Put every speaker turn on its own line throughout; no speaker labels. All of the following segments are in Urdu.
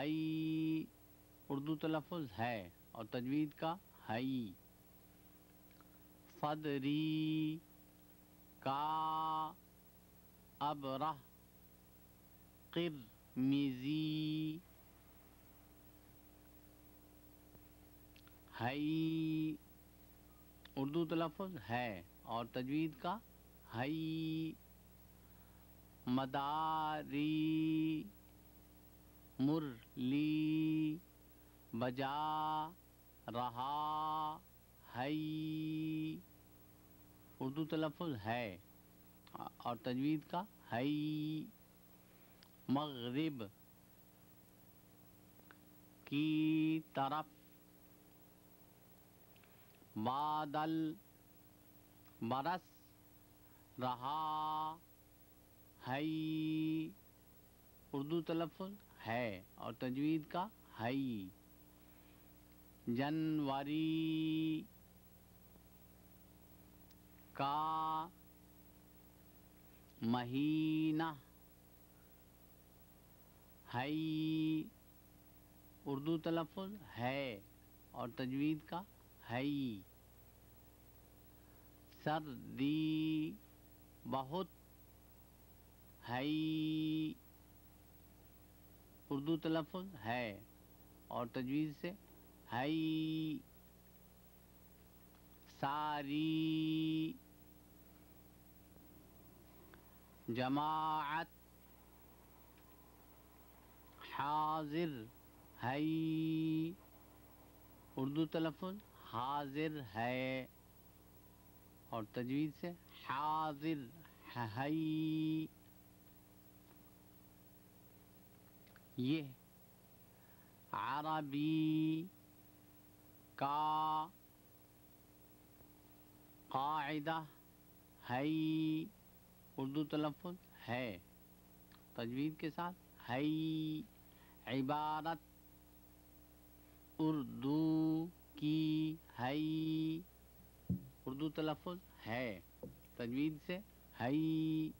ہئی اردو تلفظ ہے اور تجوید کا ہئی. فدری کا ابرہ قرمزی ہئی اردو تلفظ ہے اور تجوید کا ہئی. مداری مرلی بجا رہا ہئی اردو تلفظ ہے اور تجوید کا ہئی. مغرب کی طرف بادل برس رہا ہئی اردو تلفظ ہے اور تجوید کا ہئی. جنوری کا مہینہ ہئی اردو تلفظ ہے اور تجوید کا ہئی. سردی بہت ہئی اردو تلفظ ہے اور تجوید سے ہئی. ساری جماعت حاضر ہئی اردو تلفظ حاضر ہے اور تجوید سے حاضر ہئی. یہ عربی کا قاعدہ ہئی اردو تلفظ ہے تجوید کے ساتھ ہئی. عبارت اردو کی ہئی اردو تلفظ ہے تجوید سے ہئی.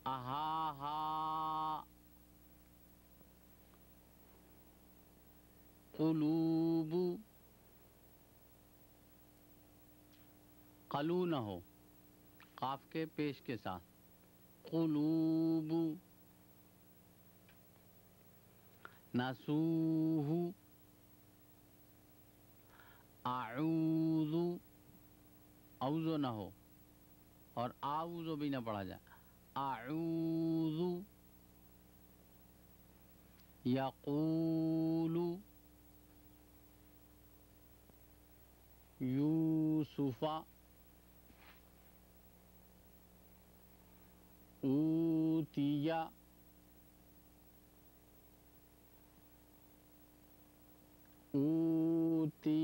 اہاہا قلوب قلو نہ ہو قاف کے پیش کے ساتھ قلوب. نسوہ اعوذ اعوذ نہ ہو اور اعوذ بھی نہ پڑھا جائے اعوذ. یقول یوسف اوتی اوتی.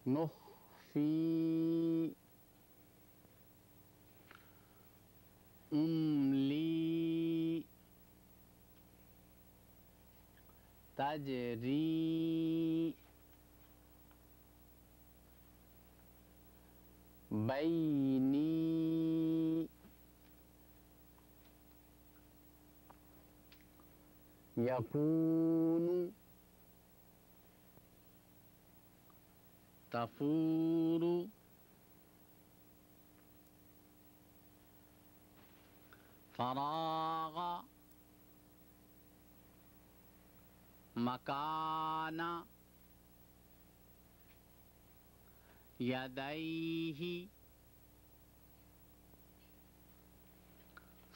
نخفی املی تجری بینی یکون تفور فراغ مکان یدیہ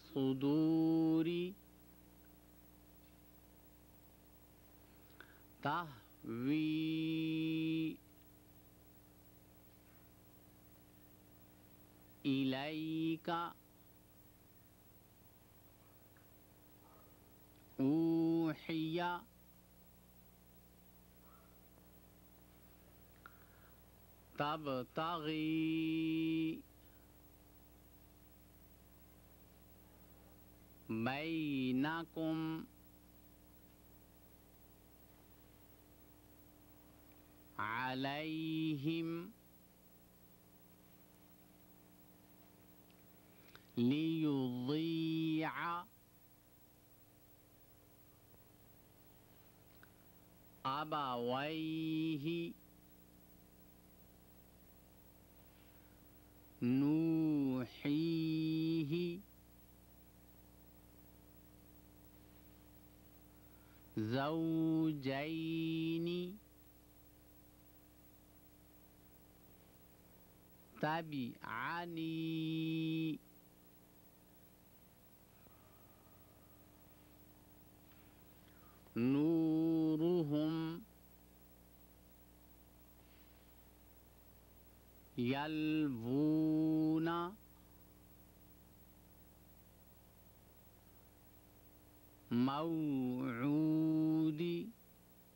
صدوری تہوی الیک اوحی تبتغی بینکم علیہم لیضیق أبويه نوحيه زوجين تبعني نورهم يلوون موعودي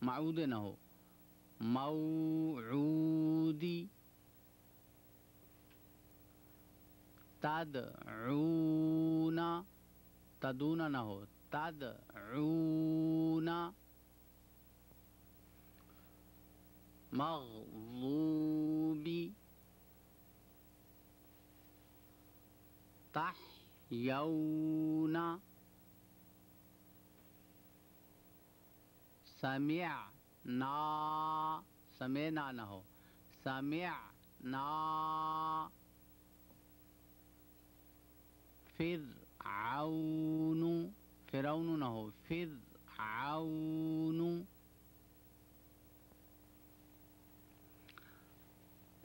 معود نہ ہو موعودی تدعون تدون نہ ہو تدعون مغضوبی تحیون سمعنا سمعنا نہ ہو سمعنا فرعون فرعون نہ ہو فرعون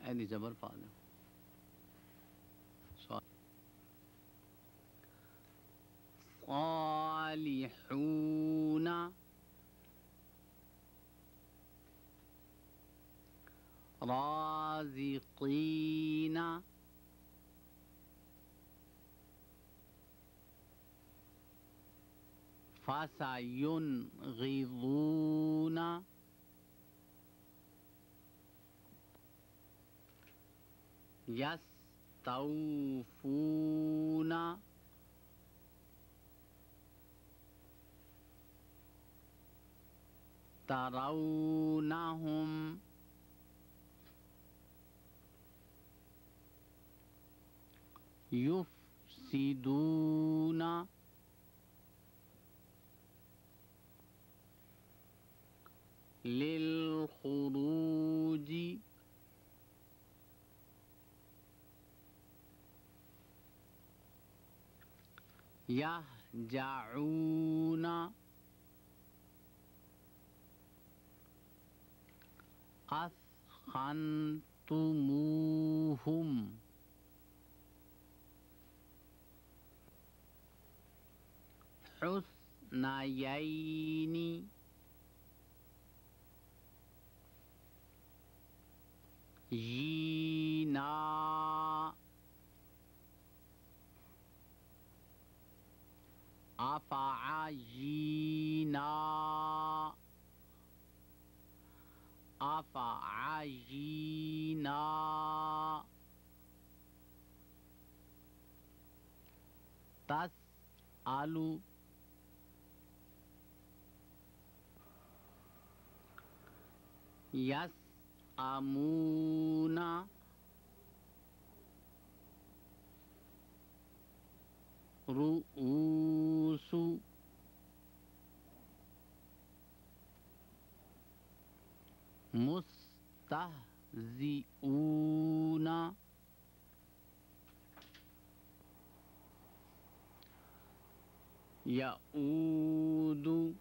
اینی زبر پا لیں صالحون رازقین فسينغضون يستوفون ترونهم يفسدون للخروج يهجعون أثخنتموهم حسنيين جينا أفعجينا أفعجينا تسأل يسأمون رؤوس مستهزئون يعود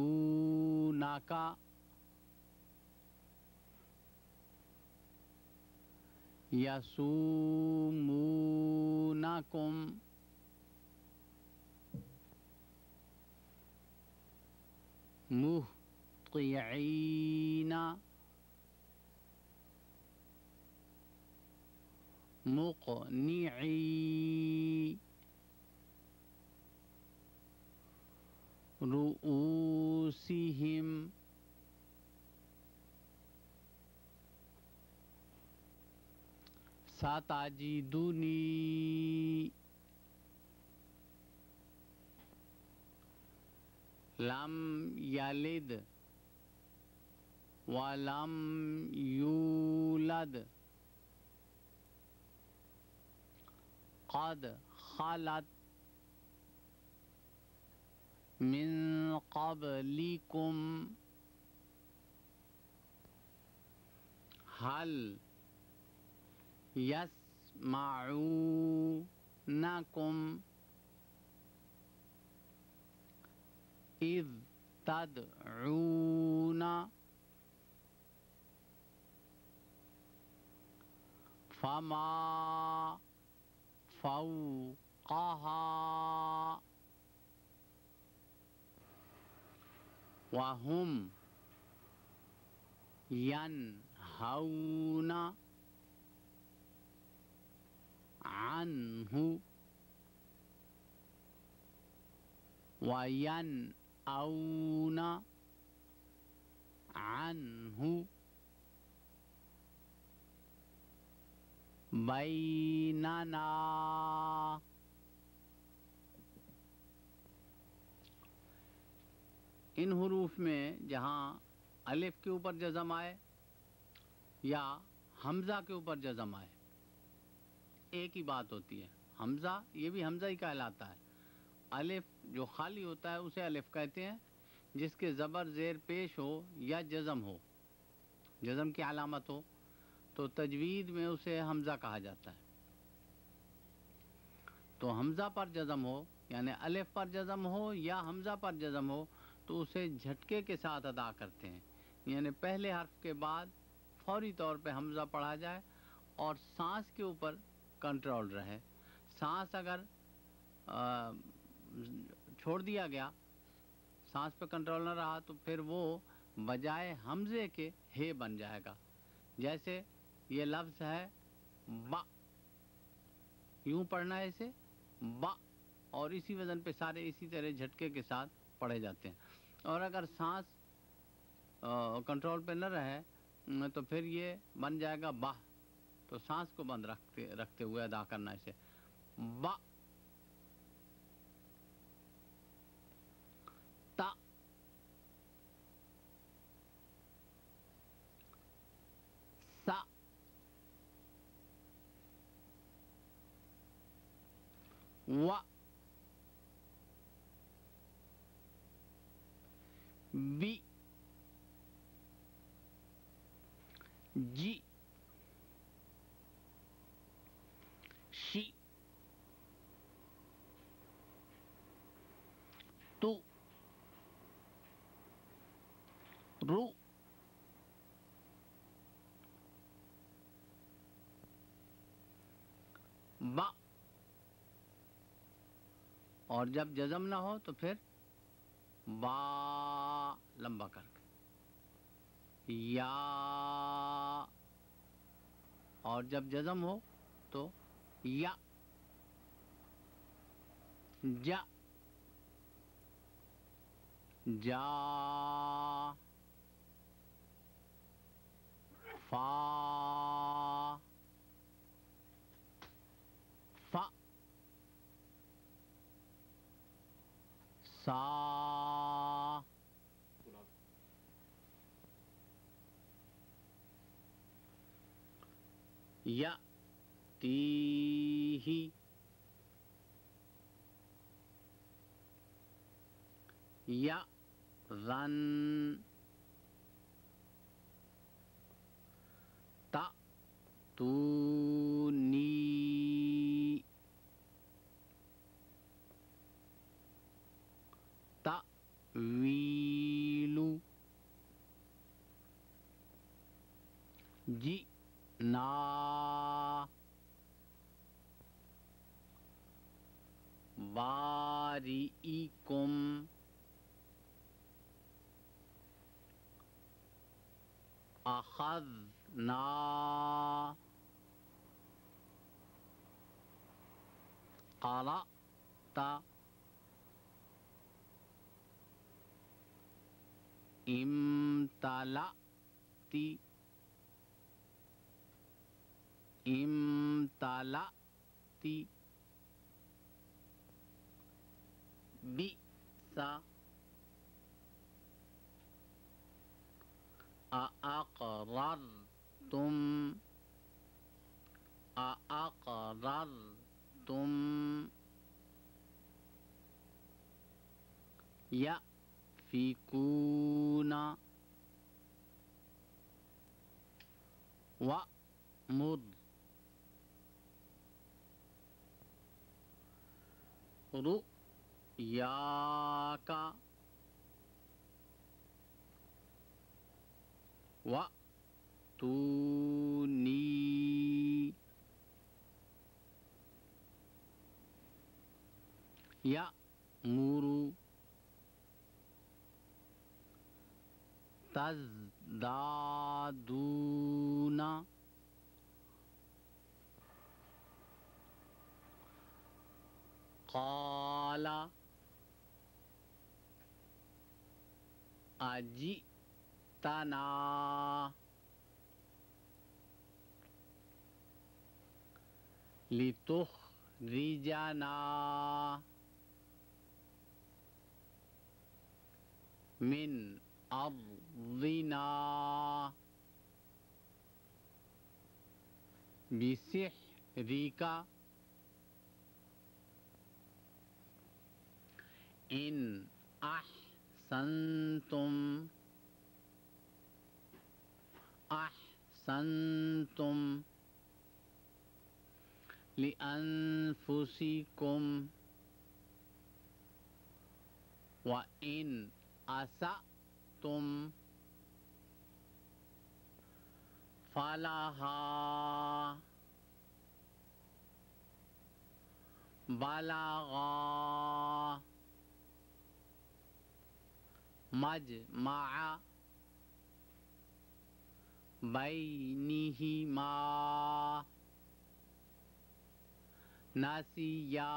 يستعجلونك يصومونكم مهطعين مقنعي رؤوسهم ستجدني لم يلد ولم يولد قد خلت من قبلكم هل يسمعونكم إذ تدعون فما فوقها وهم ينهون عنه وينأون عنه بیننا. ان حروف میں جہاں الف کے اوپر جزم آئے یا حمزہ کے اوپر جزم آئے ایک ہی بات ہوتی ہے. حمزہ یہ بھی حمزہ ہی کہلاتا ہے. الف جو خالی ہوتا ہے اسے الف کہتے ہیں، جس کے زبر زیر پیش ہو یا جزم ہو، جزم کی علامت ہو تو تجوید میں اسے حمزہ کہا جاتا ہے. تو حمزہ پر جزم ہو یعنی الف پر جزم ہو یا حمزہ پر جزم ہو تو اسے جھٹکے کے ساتھ ادا کرتے ہیں، یعنی پہلے حرف کے بعد فوری طور پہ حمزہ پڑھا جائے اور سانس کے اوپر کنٹرول رہے. سانس اگر چھوڑ دیا گیا، سانس پہ کنٹرول نہ رہا تو پھر وہ بجائے حمزے کے ہے بن جائے گا. جیسے یہ لفظ ہے با، یوں پڑھنا ہے اسے با، اور اسی وزن پہ سارے اسی طرح جھٹکے کے ساتھ پڑھے جاتے ہیں. اور اگر سانس کنٹرول پہ نہ رہے تو پھر یہ بن جائے گا با. تو سانس کو بند رکھتے ہوئے ادا کرنا اسے با تا سا و بی جی شی تو رو با. اور جب جزم نہ ہو تو پھر با لمبا کر کے یا، اور جب جزم ہو تو یا جا جا فا فا سا یا تی یا رن تا تو نی تا ویلو جی نا باریئکم اخذنا قرأت امتلأت امتلأت بئس أأقررتم يأفكون وأمر رؤياك وأتوني يأمر تزدادون قال أجئتنا لتخرجنا من أرضنا بسحرك إن أحسنتم لأنفسكم وإن أسأتم فلها بلغا مجمع بينهما نسيا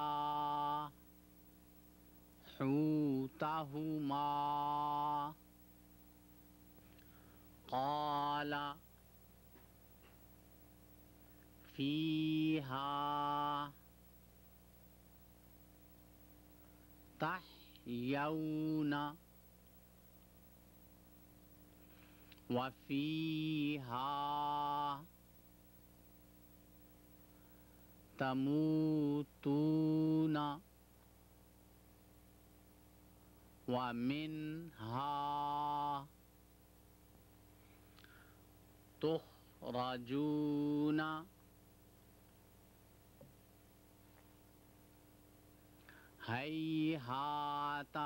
حوتهما قال فيها تحيون وفيها تموتون ومنها تخرجون هيهات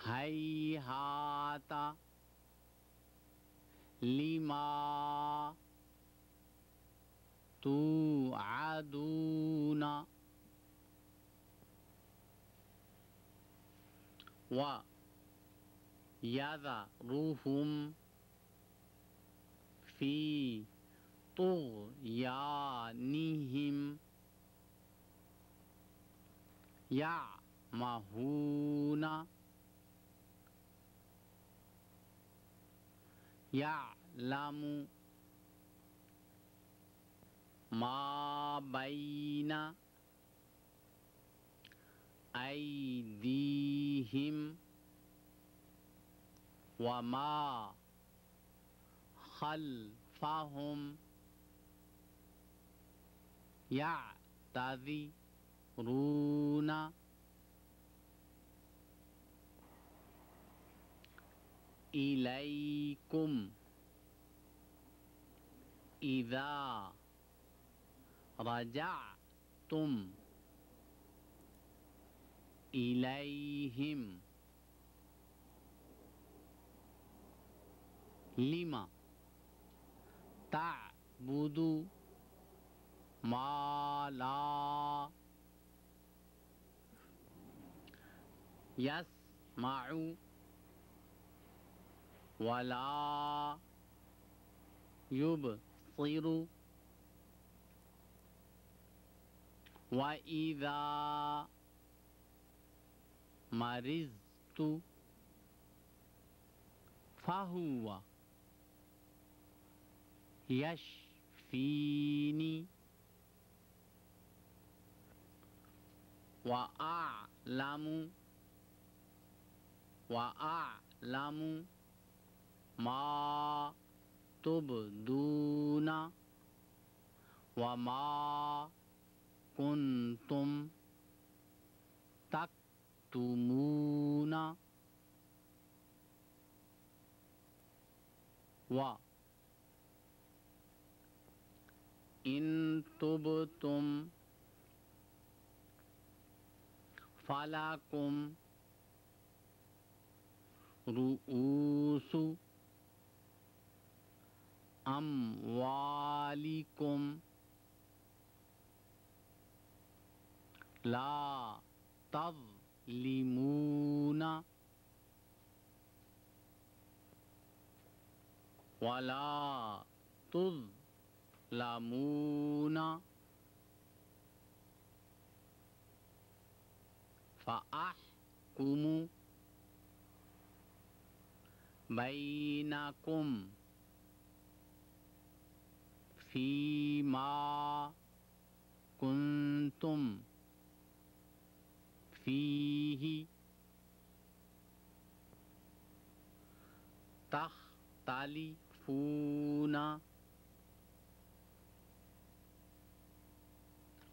هيهات لما توعدون ويذرهم في طغيانهم يعمهون يعلم ما بين أيديهم وما خلفهم يعتذرون إليكم إذا رجعتم إليهم لما تعبد ما لا يسمع ولا يبصر وإذا مرضت فهو يشفيني وأعلم ما تبدون وما كنتم تکتمون و ان تبتم فلکم رؤوس اموالکم لا تظلمون ولا تظلمون فأحكم بينكم فيما كنتم فيه تختلفون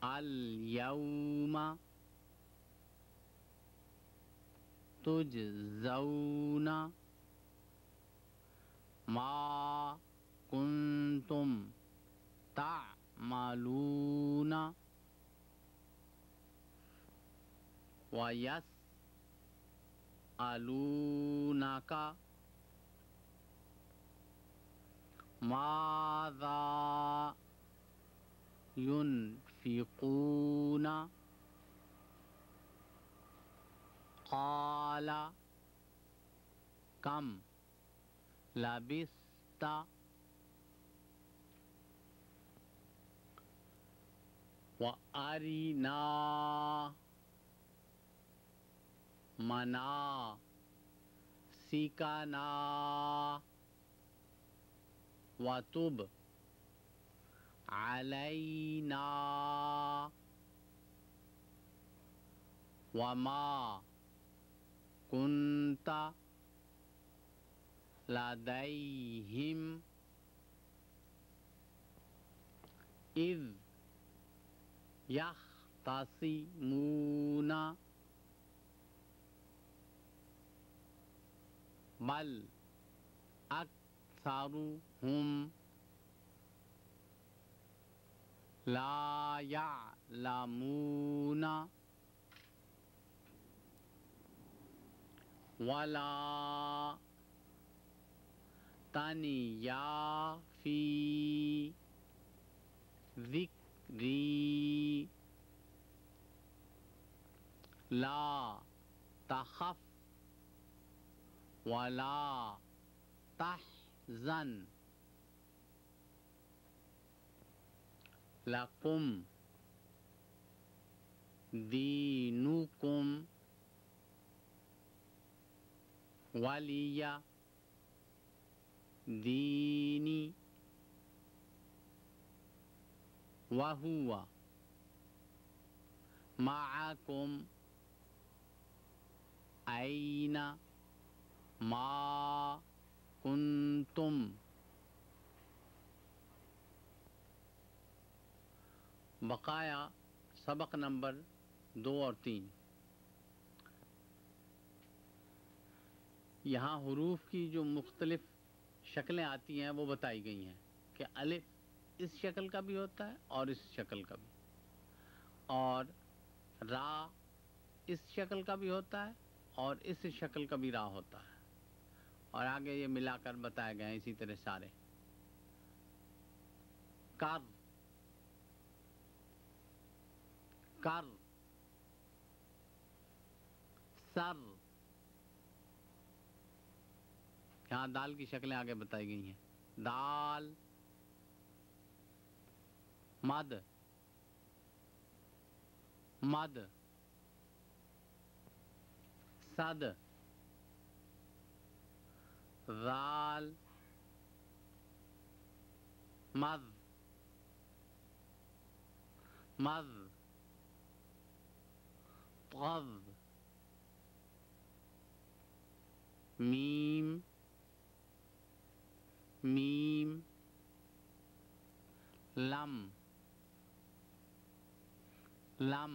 اليوم تجزون ما كنتم تعملون ويسألونك ماذا ينفقون قال كم لبثت وأرنا مناسكنا وتب علينا وما كنت لديهم إذ يختصمون بل أكثرهم لا يعلمون ولا تنيا في ذكري لا تخف ولا تحزن لكم دينكم ولي ديني وهو معكم أين ما كنتم بقایا سبق نمبر 2 اور 3. یہاں حروف کی جو مختلف شکلیں آتی ہیں وہ بتائی گئی ہیں کہ الف اس شکل کا بھی ہوتا ہے اور اس شکل کا بھی، اور را اس شکل کا بھی ہوتا ہے اور اس شکل کا بھی را ہوتا ہے، اور آگے یہ ملا کر بتائے گئے ہیں اسی طرح سارے. کر کر سر، یہاں دال کی شکلیں آگے بتائی گئی ہیں. دال، مد مد، صد، ذال، مذ مذ، غض، میم میم، لم لم،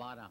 12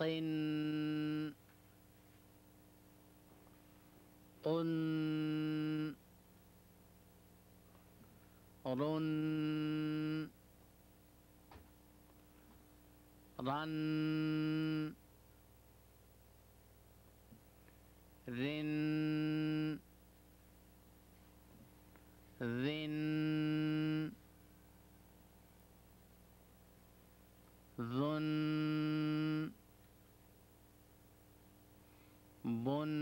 قن قن رن رن رن رن ذن بن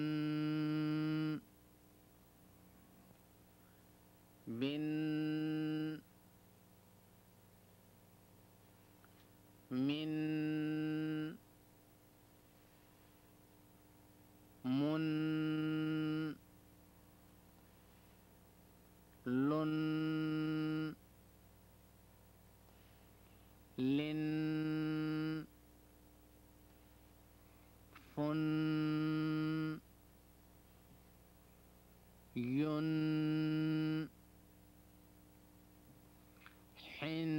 بن من من لن لن فن ين حن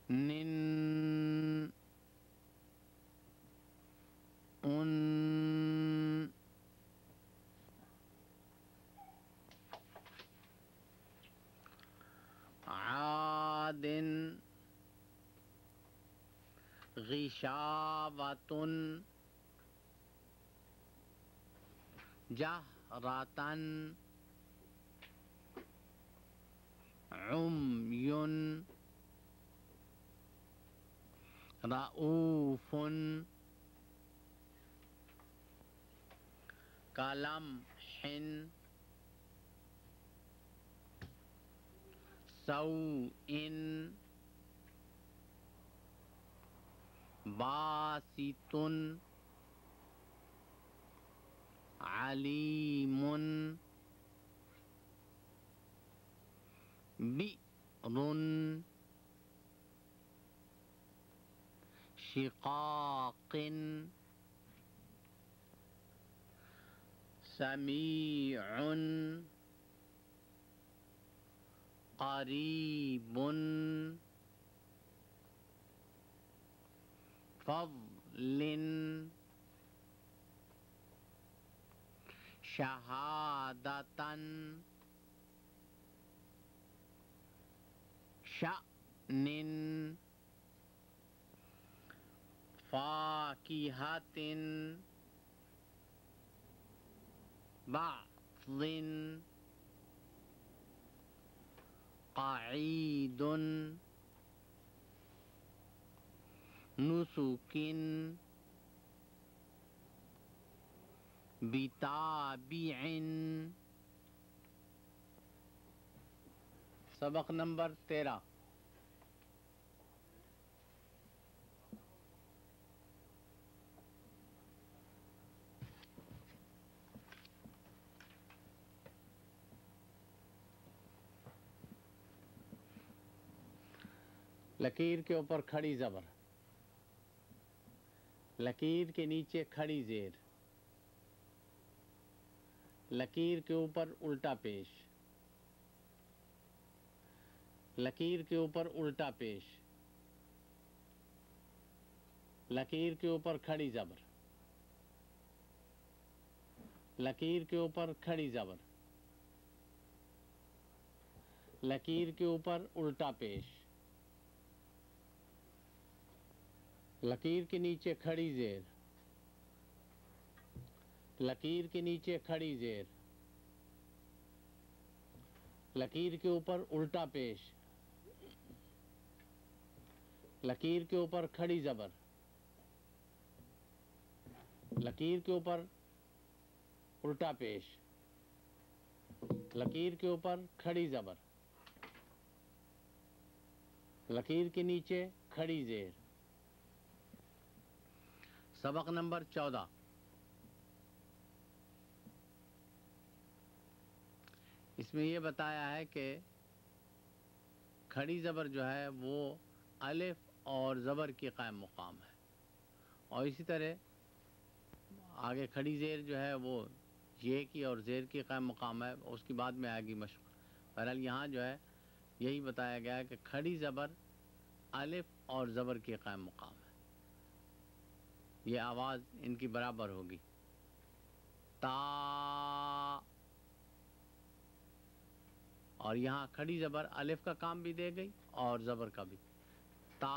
نن ان عاد غشاوة جهرة عمي رؤوف كلمح سوء باسط عليم بئر شقاق سميع قريب فضل شهادة شأن فاكهة بعض قعيد نسك بتابع. سبق نمبر 13. لکیر کے اوپر کھڑی زبر، لکیر کے نیچے کھڑی زیر، لکیر کے اوپر الٹا پیش، لکیر کے اوپر الٹا پیش، لکیر کے اوپر کھڑی زبر، لکیر کے اوپر کھڑی زبر، لکیر کے اوپر الٹا پیش، لکیر کے نیچے کھڑی زیر، لکیر کے نیچے کھڑی زیر، لکیر کے اوپر الٹا پیش، لکیر کے اوپر کھڑی زبر، لکیر کے اوپر الٹا پیش، لکیر کے اوپر کھڑی زبر، لکیر کے نیچے کھڑی زیر. سبق نمبر 14. اس میں یہ بتایا ہے کہ کھڑی زبر جو ہے وہ الف اور زبر کی قائم مقام ہے، اور اسی طرح آگے کھڑی زیر جو ہے وہ یہ کی اور زیر کی قائم مقام ہے، اس کی بعد میں آئے گی مشق. بہرحال یہاں جو ہے یہی بتایا گیا ہے کہ کھڑی زبر الف اور زبر کی قائم مقام ہے. یہ آواز ان کی برابر ہوگی. تا، اور یہاں کھڑی زبر الف کا کام بھی دے گئی اور زبر کا بھی. تا،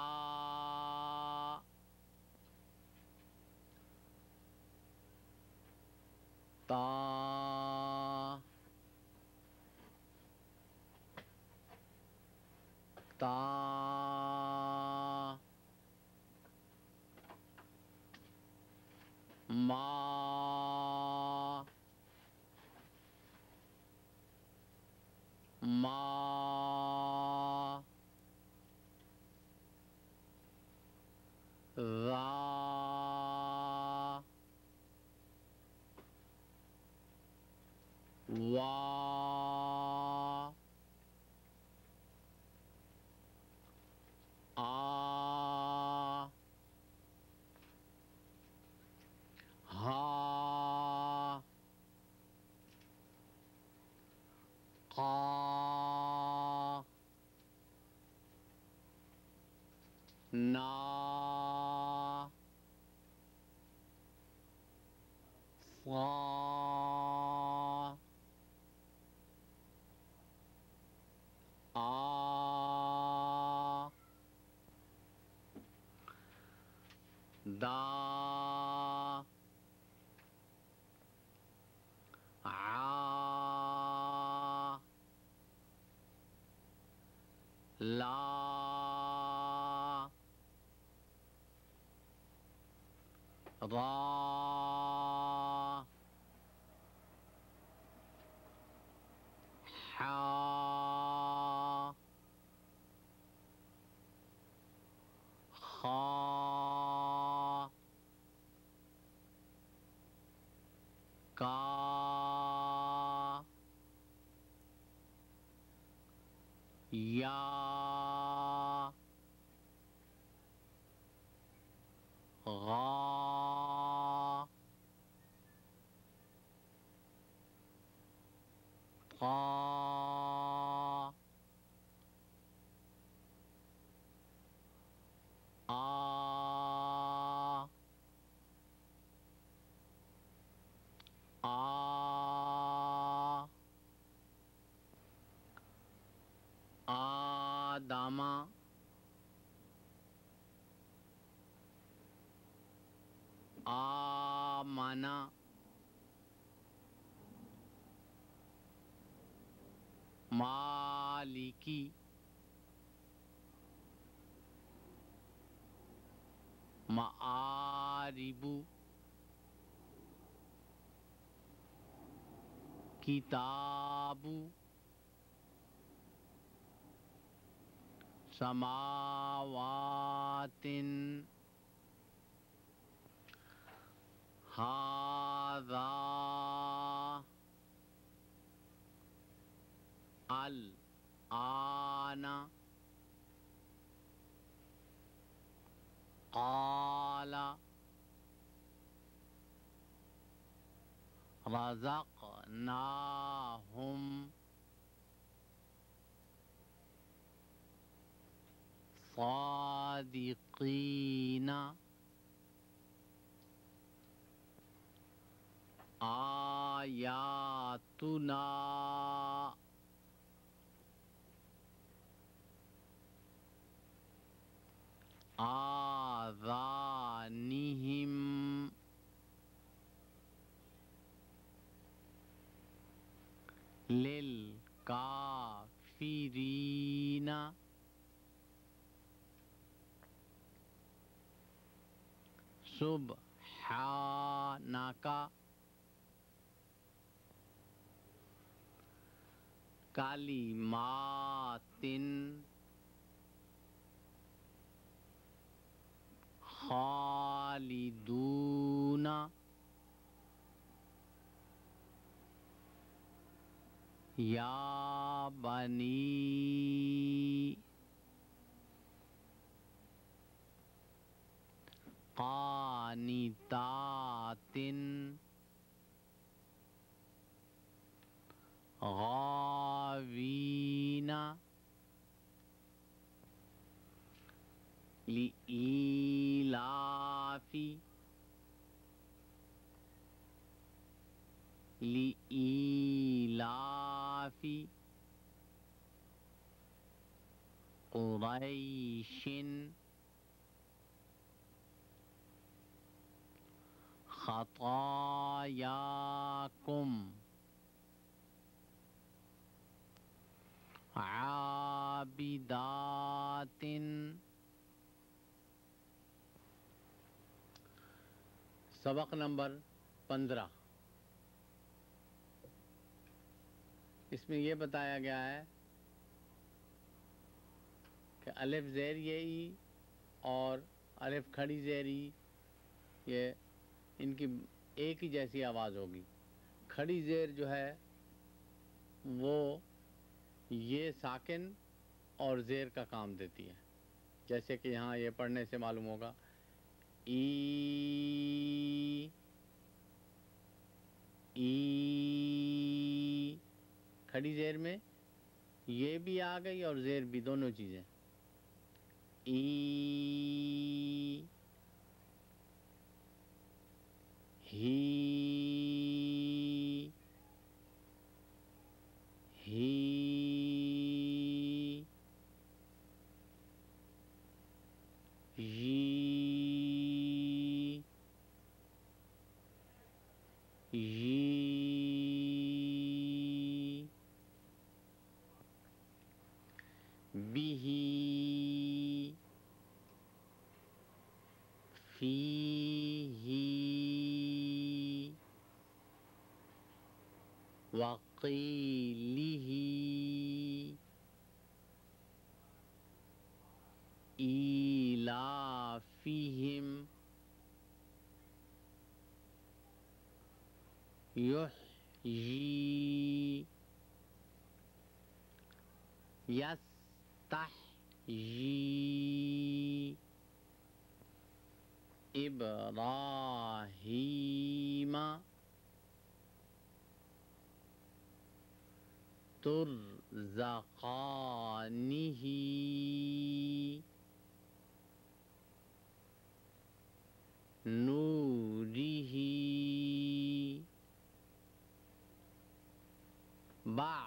تا، تا، ما، ما، را، وا، آ، ہا، قا، نا، صا، آ، دا، عا، لا، را، حا، خا، کا، یا، غا، طا، آ، آ، آدامہ، آمانہ، مالکی، معارب، کتاب، سماوات، ھذا، الآن، قال، رزقناہم، صادقین، آیاتنا، آذانہم، للکافرین، سبحانک، کلمات، خالدون، یا بنی، قانتات، غاوین، لإيلافی لإيلافی قریش خطایاکم عابدات سبق نمبر 15 اس میں یہ بتایا گیا ہے کہ الف زیر ای اور الف کھڑی زیر ای یہ ان کی ایک ہی جیسی آواز ہوگی. کھڑی زیر جو ہے وہ یہ ساکن اور زیر کا کام دیتی ہے، جیسے کہ یہاں یہ پڑھنے سے معلوم ہوگا ای کھڑی زیر میں یہ بھی آ گئی اور زیر بھی، دونوں چیزیں. ای ہی بیہی فیہی وقیلہ ایلافہم یحیی یستحیی ابراہیم ترزقانہ نورہ بعدہ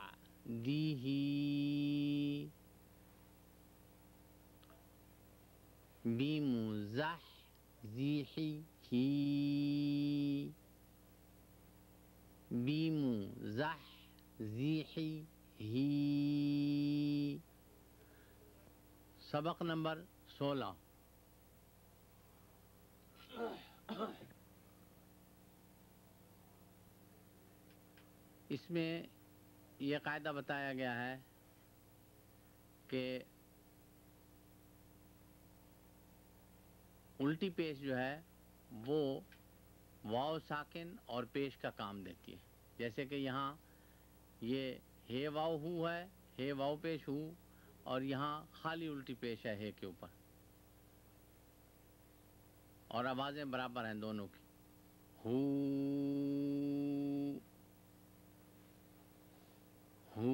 بمزحزحہ. سبق نمبر 16 اس میں یہ قاعدہ بتایا گیا ہے کہ الٹی پیش جو ہے وہ واو ساکن اور پیش کا کام دیتی ہے، جیسے کہ یہاں یہ ہے واو ہو ہے، ہے واو پیش ہو، اور یہاں خالی الٹی پیش ہے کے اوپر، اور آوازیں برابر ہیں دونوں کی. ہو ہو